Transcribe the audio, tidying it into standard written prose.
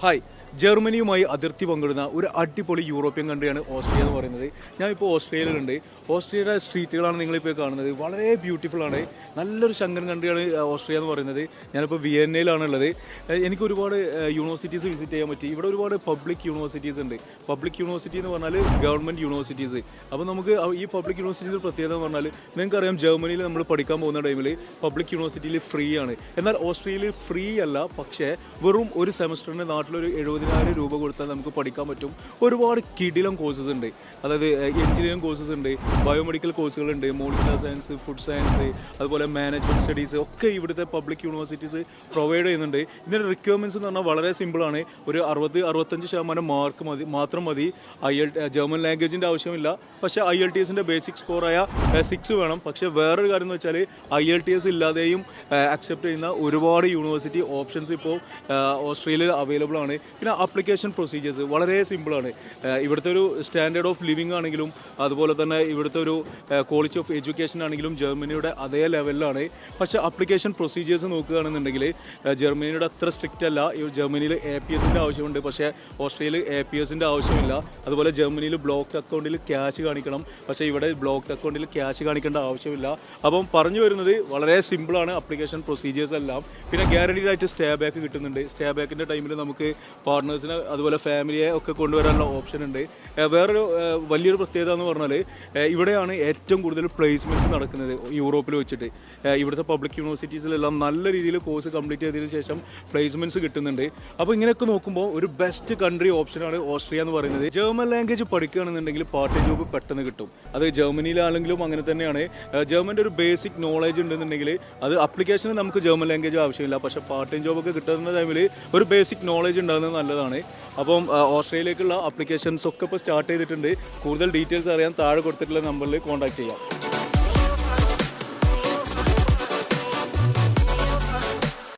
Hi, ജർമ്മനിയുമായി അതിർത്തി പങ്കിടുന്ന ഒരു അടിപൊളി യൂറോപ്യൻ കൺട്രിയാണ് ഓസ്ട്രിയ എന്ന് പറയുന്നത്. ഞാനിപ്പോൾ ഓസ്ട്രേലിയയിലുണ്ട്. ഓസ്ട്രിയയുടെ സ്ട്രീറ്റുകളാണ് നിങ്ങളിപ്പോൾ കാണുന്നത്. വളരെ ബ്യൂട്ടിഫുൾ ആണ്. നല്ലൊരു ശങ്കൻ കൺട്രിയാണ് ഓസ്ട്രിയ എന്ന് പറയുന്നത്. ഞാനിപ്പോൾ വിയന്നയിലാണുള്ളത്. എനിക്ക് ഒരുപാട് യൂണിവേഴ്സിറ്റീസ് വിസിറ്റ് ചെയ്യാൻ പറ്റി. ഇവിടെ ഒരുപാട് പബ്ലിക് യൂണിവേഴ്സിറ്റീസ് ഉണ്ട്. പബ്ലിക് യൂണിവേഴ്സിറ്റി എന്ന് പറഞ്ഞാൽ ഗവൺമെൻറ് യൂണിവേഴ്സിറ്റീസ്. അപ്പോൾ നമുക്ക് ഈ പബ്ലിക് യൂണിവേഴ്സിറ്റിയുടെ പ്രത്യേകത എന്ന് പറഞ്ഞാൽ നിങ്ങൾക്കറിയാം, ജർമ്മനിയിൽ നമ്മൾ പഠിക്കാൻ പോകുന്ന ടൈമിൽ പബ്ലിക് യൂണിവേഴ്സിറ്റിയിൽ ഫ്രീ ആണ്. എന്നാൽ ഓസ്ട്രേലിയയിൽ ഫ്രീ അല്ല, പക്ഷേ വെറും ഒരു സെമസ്റ്ററിന് നാട്ടിലൊരു 70,000 രൂപ കൊടുത്താൽ നമുക്ക് പഠിക്കാൻ പറ്റും. ഒരുപാട് കിടിലം കോഴ്സസ് ഉണ്ട്. അതായത് എഞ്ചിനീയറിംഗ് കോഴ്സസ് ഉണ്ട്, ബയോമെഡിക്കൽ കോഴ്സുകളുണ്ട്, മോളിക്കുലർ സയൻസ്, ഫുഡ് സയൻസ്, അതുപോലെ മാനേജ്മെൻറ്റ് സ്റ്റഡീസ് ഒക്കെ ഇവിടുത്തെ പബ്ലിക് യൂണിവേഴ്സിറ്റീസ് പ്രൊവൈഡ് ചെയ്യുന്നുണ്ട്. ഇതിൻ്റെ റിക്വയർമെൻറ്റ്സ് എന്ന് പറഞ്ഞാൽ വളരെ സിമ്പിളാണ്. ഒരു 60-65% മാർക്ക് മാത്രം മതി. ജർമ്മൻ ലാംഗ്വേജിൻ്റെ ആവശ്യമില്ല. പക്ഷേ IELTS ബേസിക് സ്കോറായ 6 വേണം. പക്ഷേ വേറൊരു കാര്യം എന്ന് വെച്ചാൽ IELTS ഇല്ലാതെയും അക്സെപ്റ്റ് ചെയ്യുന്ന ഒരുപാട് യൂണിവേഴ്സിറ്റി ഓപ്ഷൻസ് ഇപ്പോൾ ഓസ്ട്രേലിയയിൽ അവൈലബിൾ ആണ്. പിന്നെ ആപ്ലിക്കേഷൻ പ്രൊസീജിയേഴ്സ് വളരെ സിമ്പിളാണ്. ഇവിടുത്തെ ഒരു സ്റ്റാൻഡേർഡ് ഓഫ് ലിവിങ് ആണെങ്കിലും അതുപോലെ തന്നെ ഇവിടുത്തെ ഒരു ക്വാളിറ്റി ഓഫ് എഡ്യൂക്കേഷൻ ആണെങ്കിലും ജർമ്മനിയുടെ അതേ ലെവലിലാണ്. പക്ഷേ ആപ്ലിക്കേഷൻ പ്രൊസീജിയേഴ്സ് നോക്കുകയാണെന്നുണ്ടെങ്കിൽ ജർമ്മനിയുടെ അത്ര സ്ട്രിക്റ്റ് അല്ല. ജർമ്മനിയിൽ APS ആവശ്യമുണ്ട്, പക്ഷേ ഓസ്ട്രേലിയയിൽ APS ആവശ്യമില്ല. അതുപോലെ ജർമ്മനിയിൽ ബ്ലോക്ക് അക്കൗണ്ടിൽ ക്യാഷ് കാണിക്കണം, പക്ഷേ ഇവിടെ ബ്ലോക്ക് അക്കൗണ്ടിൽ ക്യാഷ് കാണിക്കേണ്ട ആവശ്യമില്ല. അപ്പം പറഞ്ഞു വരുന്നത് വളരെ സിമ്പിളാണ് ആപ്ലിക്കേഷൻ പ്രൊസീജിയേഴ്സ് എല്ലാം. പിന്നെ ഗ്യാരണ്ടീഡ് ആയിട്ട് സ്റ്റേ ബാക്ക് കിട്ടുന്നുണ്ട്. സ്റ്റേ ബാക്കിൻ്റെ ടൈമിൽ നമുക്ക് പാർട്ട്നേഴ്സിനെ അതുപോലെ ഫാമിലിയെ ഒക്കെ കൊണ്ടുവരാനുള്ള ഓപ്ഷൻ ഉണ്ട്. വേറൊരു വലിയൊരു പ്രത്യേകത എന്ന് പറഞ്ഞാൽ ഇവിടെയാണ് ഏറ്റവും കൂടുതൽ പ്ലേസ്മെൻറ്റ്സ് നടക്കുന്നത് യൂറോപ്പിൽ വെച്ചിട്ട്. ഇവിടുത്തെ പബ്ലിക് യൂണിവേഴ്സിറ്റീസിലെല്ലാം നല്ല രീതിയിൽ കോഴ്സ് കംപ്ലീറ്റ് ചെയ്തതിന് ശേഷം പ്ലേസ്മെൻറ്റ്സ് കിട്ടുന്നുണ്ട്. അപ്പോൾ ഇങ്ങനെയൊക്കെ നോക്കുമ്പോൾ ഒരു ബെസ്റ്റ് കൺട്രി ഓപ്ഷനാണ് ഓസ്ട്രിയ എന്ന് പറയുന്നത്. ജർമ്മൻ ലാംഗ്വേജ് പഠിക്കുകയാണെന്നുണ്ടെങ്കിൽ പാർട്ട് ടൈം ജോബ് പെട്ടെന്ന് കിട്ടും. അത് ജർമ്മനിയിലാണെങ്കിലും അങ്ങനെ തന്നെയാണ്. ജർമ്മൻ്റെ ഒരു ബേസിക് നോളേജ് ഉണ്ടെന്നുണ്ടെങ്കിൽ അത് അപ്ലിക്കേഷന് നമുക്ക് ജർമ്മൻ ലാംഗ്വേജ് ആവശ്യമില്ല. പക്ഷേ പാർട്ട് ടൈം ജോബൊക്കെ കിട്ടുന്ന ടൈമിൽ ഒരു ബേസിക് നോളേജ് ഉണ്ടാകുന്നത് നല്ലതാണ്. അപ്പം ഓസ്ട്രേലിയയിലേക്കുള്ള അപ്ലിക്കേഷൻസ് ഒക്കെ ഇപ്പോൾ സ്റ്റാർട്ട് ചെയ്തിട്ടുണ്ട്. കൂടുതൽ ഡീറ്റെയിൽസ് അറിയാൻ താഴെ കൊടുത്തിട്ടുള്ള നമ്പറിൽ കോൺടാക്ട് ചെയ്യാം.